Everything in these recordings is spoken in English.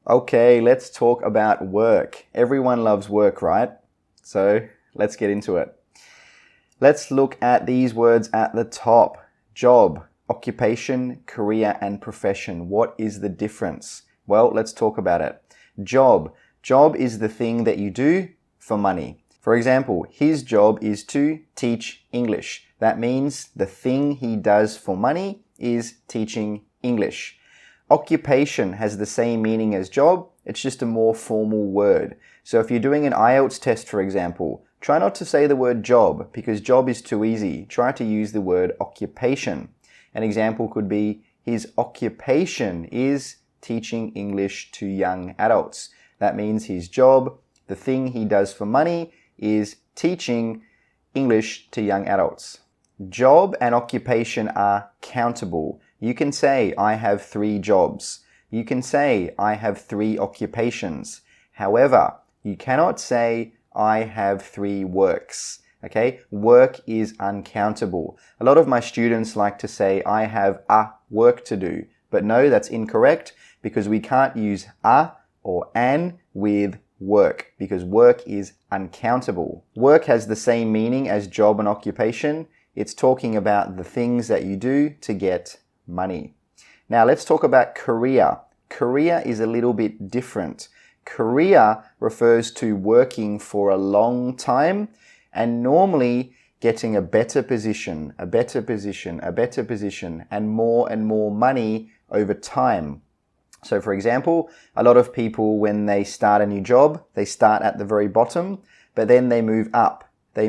Okay, let's talk about work. Everyone loves work, right? So let's get into it. Let's look at these words at the top. Job, occupation, career, and profession. What is the difference? Well, let's talk about it. Job. Job is the thing that you do for money. For example, his job is to teach English. That means the thing he does for money is teaching English. Occupation has the same meaning as job, it's just a more formal word. So if you're doing an IELTS test, for example, try not to say the word job because job is too easy. Try to use the word occupation. An example could be, his occupation is teaching English to young adults. That means his job, the thing he does for money, is teaching English to young adults. Job and occupation are countable. You can say, I have 3 jobs. You can say, I have 3 occupations. However, you cannot say, I have 3 works. Okay? Work is uncountable. A lot of my students like to say, I have a work to do. But no, that's incorrect because we can't use a or an with work because work is uncountable. Work has the same meaning as job and occupation. It's talking about the things that you do to get money. Now let's talk about career. Career is a little bit different. Career refers to working for a long time and normally getting a better position, and more money over time. So for example, a lot of people when they start a new job, they start at the very bottom, but then they move up, they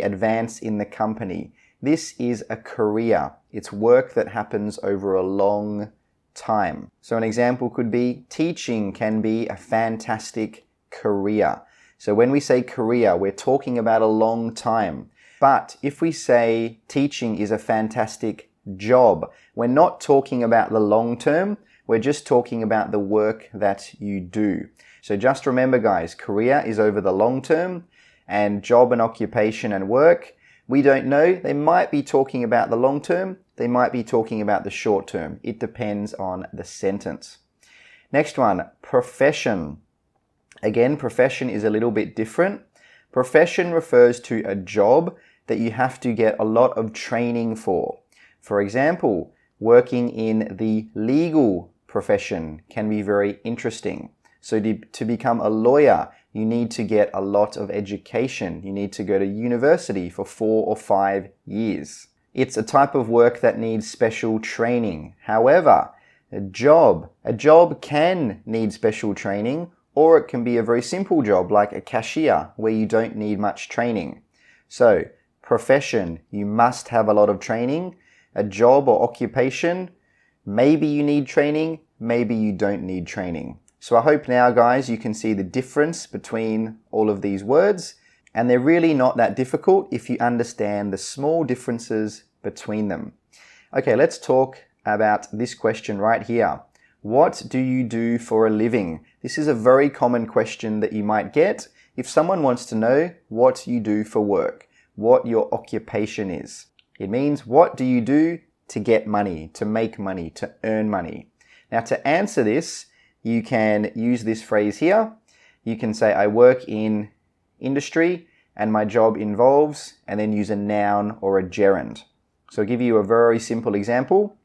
advance in the company. This is a career. It's work that happens over a long time. So an example could be, teaching can be a fantastic career. So when we say career, we're talking about a long time. But if we say teaching is a fantastic job, we're not talking about the long term, we're just talking about the work that you do. So just remember guys, career is over the long term, and job and occupation and work, we don't know. They might be talking about the long term. They might be talking about the short term. It depends on the sentence. Next one, profession. Again, profession is a little bit different. Profession refers to a job that you have to get a lot of training for. For example, working in the legal profession can be very interesting. So to become a lawyer, you need to get a lot of education. You need to go to university for 4 or 5 years. It's a type of work that needs special training. However, a job can need special training, or it can be a very simple job like a cashier where you don't need much training. So, profession, you must have a lot of training. A job or occupation, maybe you need training, maybe you don't need training. So I hope now, guys, you can see the difference between all of these words, and they're really not that difficult if you understand the small differences between them. Okay, let's talk about this question right here. What do you do for a living? This is a very common question that you might get if someone wants to know what you do for work, what your occupation is. It means what do you do to get money, to make money, to earn money. Now to answer this, you can use this phrase here. You can say, I work in industry and my job involves, and then use a noun or a gerund. So I'll give you a very simple example.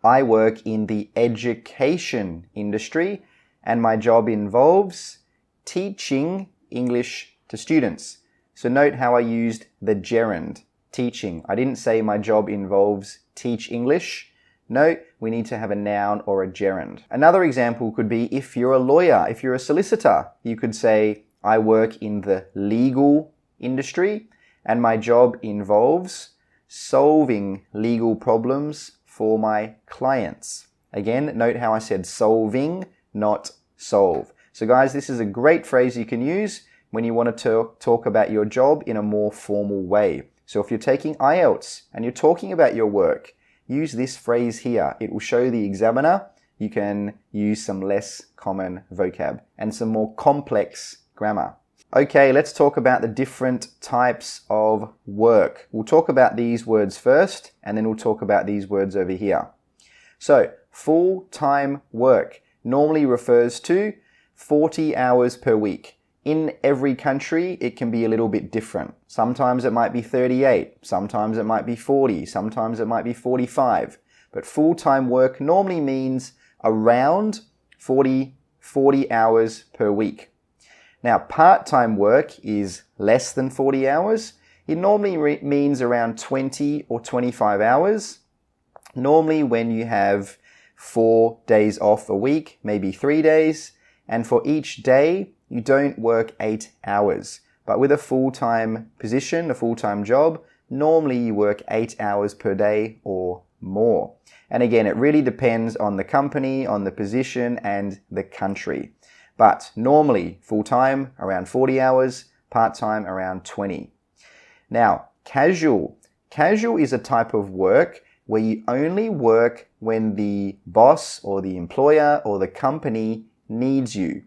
I work in the education industry and my job involves teaching English to students. So note how I used the gerund, teaching. I didn't say my job involves teach English. No, we need to have a noun or a gerund. Another example could be if you're a lawyer, if you're a solicitor, you could say, I work in the legal industry and my job involves solving legal problems for my clients. Again, note how I said solving, not solve. So guys, this is a great phrase you can use when you want to talk about your job in a more formal way. So if you're taking IELTS and you're talking about your work, use this phrase here. It will show the examiner you can use some less common vocab and some more complex grammar. Okay, let's talk about the different types of work. We'll talk about these words first, and then we'll talk about these words over here. So, full-time work. normally refers to 40 hours per week. In every country, it can be a little bit different. Sometimes it might be 38, sometimes it might be 40, sometimes it might be 45. But full-time work normally means around 40 hours per week. Now, part-time work is less than 40 hours. It normally means around 20 or 25 hours. Normally when you have 4 days off a week, maybe 3 days, and for each day, you don't work 8 hours. But with a full-time position, a full-time job, normally you work 8 hours per day or more. And again, it really depends on the company, on the position, and the country. But normally, full-time, around 40 hours, part-time, around 20. Now, casual. Casual is a type of work where you only work when the boss or the employer or the company needs you.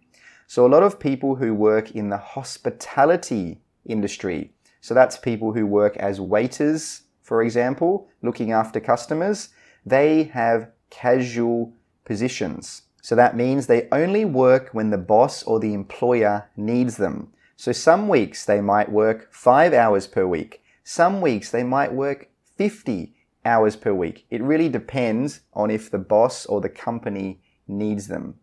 So a lot of people who work in the hospitality industry, so that's people who work as waiters, for example, looking after customers, they have casual positions. So that means they only work when the boss or the employer needs them. So some weeks they might work 5 hours per week. Some weeks they might work 50 hours per week. It really depends on if the boss or the company needs them.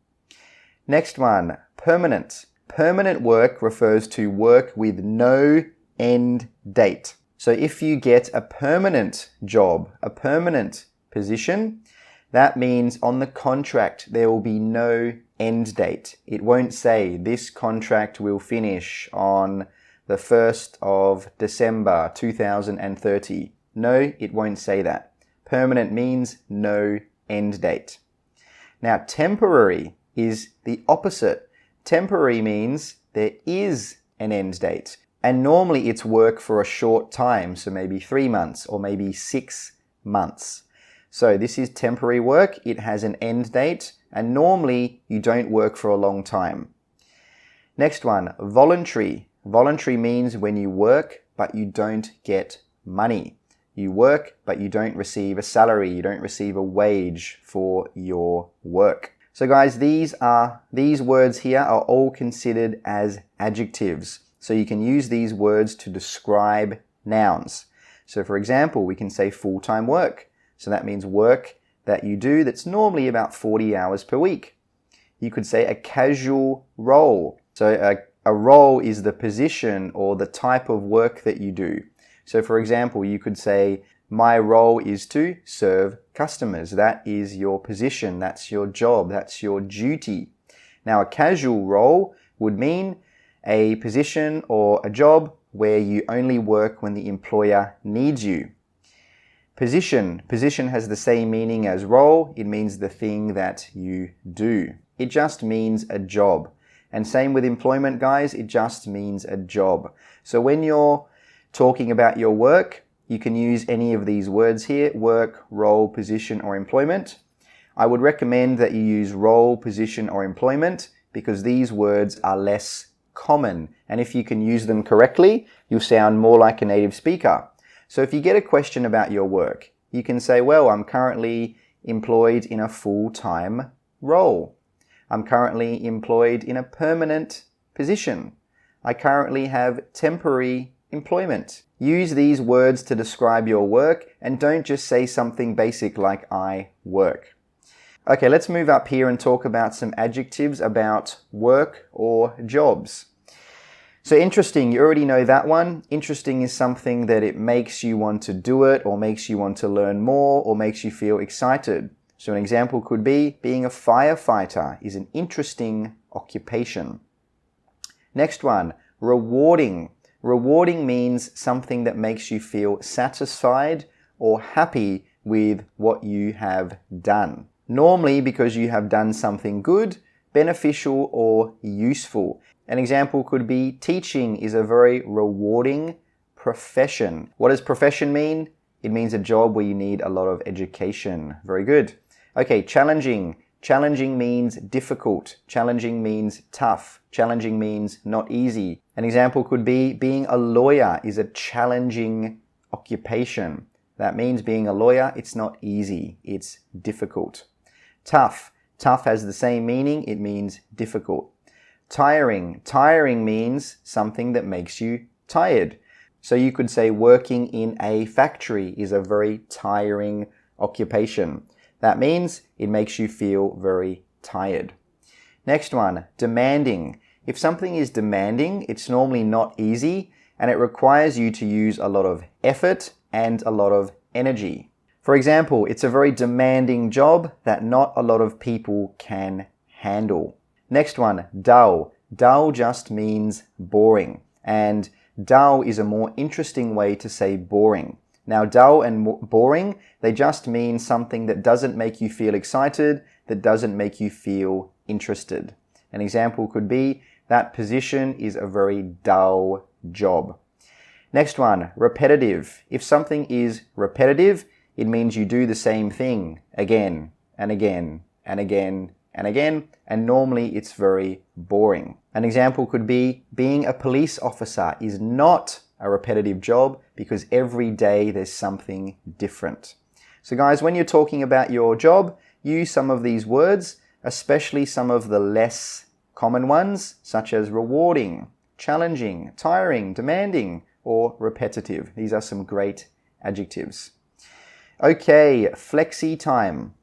Next one, permanent. Permanent work refers to work with no end date. So if you get a permanent job, a permanent position, that means on the contract there will be no end date. It won't say this contract will finish on the 1st of December 2030. No, it won't say that. Permanent means no end date. Now, temporary is the opposite. Temporary means there is an end date. And normally it's work for a short time, so maybe 3 months or maybe 6 months. So this is temporary work. It has an end date, and normally you don't work for a long time. Next one, voluntary. Voluntary means when you work, but you don't get money. You work, but you don't receive a salary. You don't receive a wage for your work. So guys, these words here are all considered as adjectives. So you can use these words to describe nouns. So for example, we can say full-time work. So that means work that you do that's normally about 40 hours per week. You could say a casual role. So a role is the position or the type of work that you do. So for example, you could say, my role is to serve customers. That is your position. That's your job. That's your duty. Now, a casual role would mean a position or a job where you only work when the employer needs you. Position has the same meaning as role. It means the thing that you do. It just means a job. And same with employment, guys. It just means a job. So when you're talking about your work, you can use any of these words here, work, role, position, or employment. I would recommend that you use role, position, or employment because these words are less common. And if you can use them correctly, you'll sound more like a native speaker. So if you get a question about your work, you can say, well, I'm currently employed in a full-time role. I'm currently employed in a permanent position. I currently have temporary employment. Use these words to describe your work and don't just say something basic like I work. Okay, let's move up here and talk about some adjectives about work or jobs. So interesting, you already know that one. Interesting is something that it makes you want to do it or makes you want to learn more or makes you feel excited. So an example could be being a firefighter is an interesting occupation. Next one, rewarding. Rewarding means something that makes you feel satisfied or happy with what you have done. Normally because you have done something good, beneficial, or useful. An example could be teaching is a very rewarding profession. What does profession mean? It means a job where you need a lot of education. Very good. Okay, challenging. Challenging means difficult. Challenging means tough. Challenging means not easy. An example could be being a lawyer is a challenging occupation. That means being a lawyer, it's not easy. It's difficult. Tough. Tough has the same meaning. It means difficult. Tiring. Tiring means something that makes you tired. So you could say working in a factory is a very tiring occupation. That means it makes you feel very tired. Next one, demanding. If something is demanding, it's normally not easy and it requires you to use a lot of effort and a lot of energy. For example, it's a very demanding job that not a lot of people can handle. Next one, dull. Dull just means boring, and dull is a more interesting way to say boring. Now, dull and boring, they just mean something that doesn't make you feel excited, that doesn't make you feel interested. An example could be, that position is a very dull job. Next one, repetitive. If something is repetitive, it means you do the same thing again and again and again and again, and normally it's very boring. An example could be, being a police officer is not a repetitive job because every day there's something different. So guys, when you're talking about your job, use some of these words, especially some of the less common ones, such as rewarding, challenging, tiring, demanding, or repetitive. These are some great adjectives. Okay, flexi time.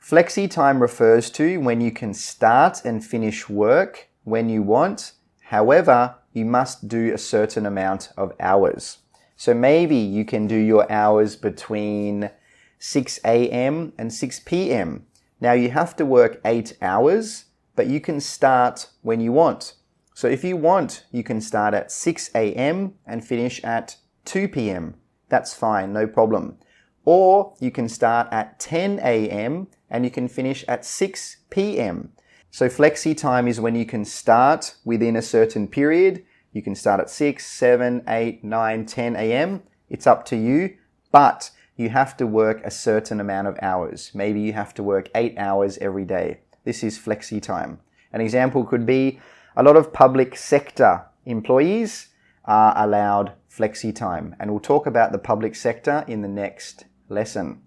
Flexi time refers to when you can start and finish work when you want. However, you must do a certain amount of hours. So maybe you can do your hours between 6 a.m. and 6 p.m. Now you have to work 8 hours, but you can start when you want. So if you want, you can start at 6 a.m. and finish at 2 p.m. That's fine, no problem. Or you can start at 10 a.m. and you can finish at 6 p.m. So flexi time is when you can start within a certain period. You can start at 6, 7, 8, 9, 10 a.m. It's up to you, but you have to work a certain amount of hours. Maybe you have to work 8 hours every day. This is flexi time. An example could be, a lot of public sector employees are allowed flexi time, and we'll talk about the public sector in the next lesson.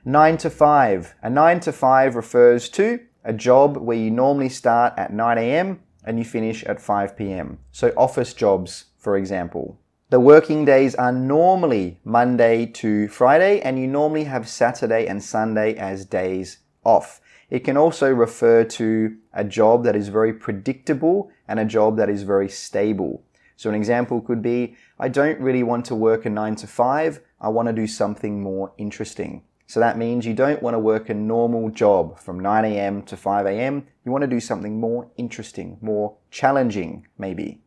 9 to 5. A 9 to 5 refers to a job where you normally start at 9 a.m. and you finish at 5 p.m. So office jobs, for example. The working days are normally Monday to Friday, and you normally have Saturday and Sunday as days off. It can also refer to a job that is very predictable and a job that is very stable. So an example could be, I don't really want to work a 9 to 5, I want to do something more interesting. So that means you don't want to work a normal job from 9 a.m. to 5 a.m. You want to do something more interesting, more challenging, maybe.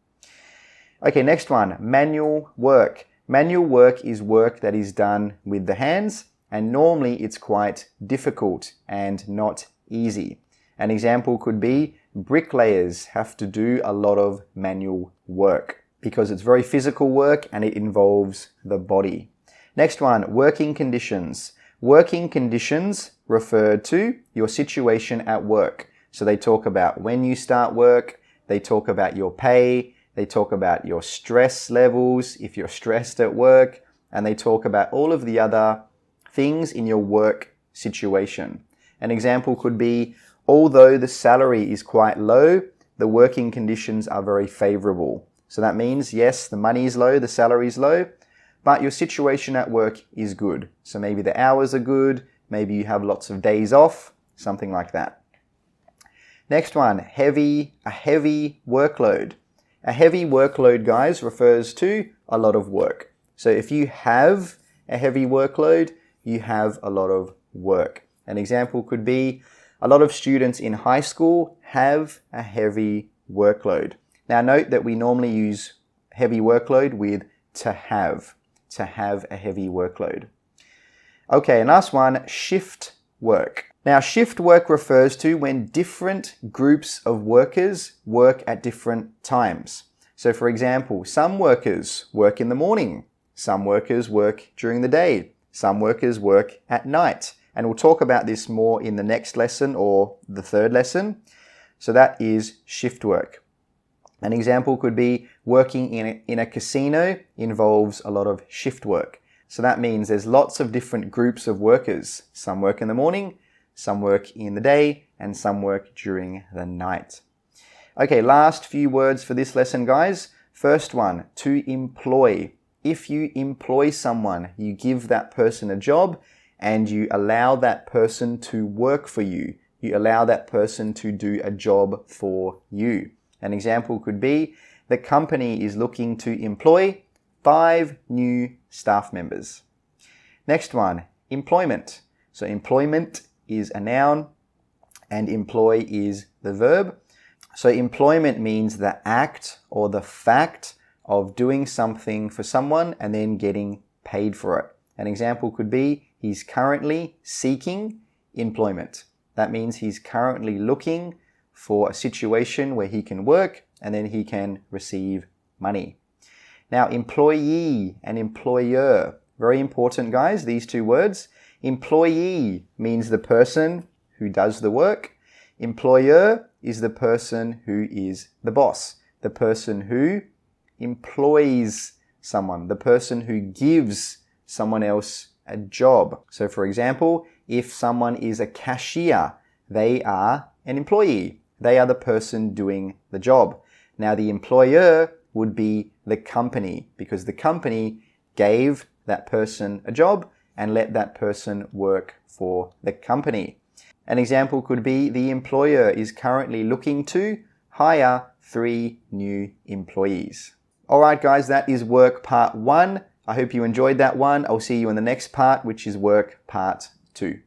Okay, next one, manual work. Manual work is work that is done with the hands, and normally it's quite difficult and not easy. An example could be, bricklayers have to do a lot of manual work because it's very physical work and it involves the body. Next one, working conditions. Working conditions refer to your situation at work. So they talk about when you start work, they talk about your pay, they talk about your stress levels if you're stressed at work, and they talk about all of the other things in your work situation. An example could be, although the salary is quite low, the working conditions are very favorable. So that means, yes, the money is low, the salary is low, but your situation at work is good. So maybe the hours are good, maybe you have lots of days off, something like that. Next one, a heavy workload. A heavy workload, guys, refers to a lot of work. So if you have a heavy workload, you have a lot of work. An example could be, a lot of students in high school have a heavy workload. Now note that we normally use heavy workload with to have a heavy workload. Okay, and last one, shift work. Now shift work refers to when different groups of workers work at different times. So for example, some workers work in the morning, some workers work during the day, some workers work at night. And we'll talk about this more in the next lesson or the third lesson. So that is shift work. An example could be, working in a casino involves a lot of shift work. So that means there's lots of different groups of workers. Some work in the morning, some work in the day, and some work during the night. Okay, last few words for this lesson, guys. First one, to employ. If you employ someone, you give that person a job and you allow that person to work for you. You allow that person to do a job for you. An example could be, the company is looking to employ 5 new staff members. Next one, employment. So employment is a noun and employ is the verb. So employment means the act or the fact of doing something for someone and then getting paid for it. An example could be, he's currently seeking employment. That means he's currently looking for a situation where he can work and then he can receive money. Now, employee and employer, very important, guys, these two words. Employee means the person who does the work. Employer is the person who is the boss, the person who employs someone, the person who gives someone else a job. So for example, if someone is a cashier, they are an employee. They are the person doing the job. Now the employer would be the company, because the company gave that person a job and let that person work for the company. An example could be, the employer is currently looking to hire 3 new employees. Alright guys, that is work part 1. I hope you enjoyed that one. I'll see you in the next part, which is work part 2.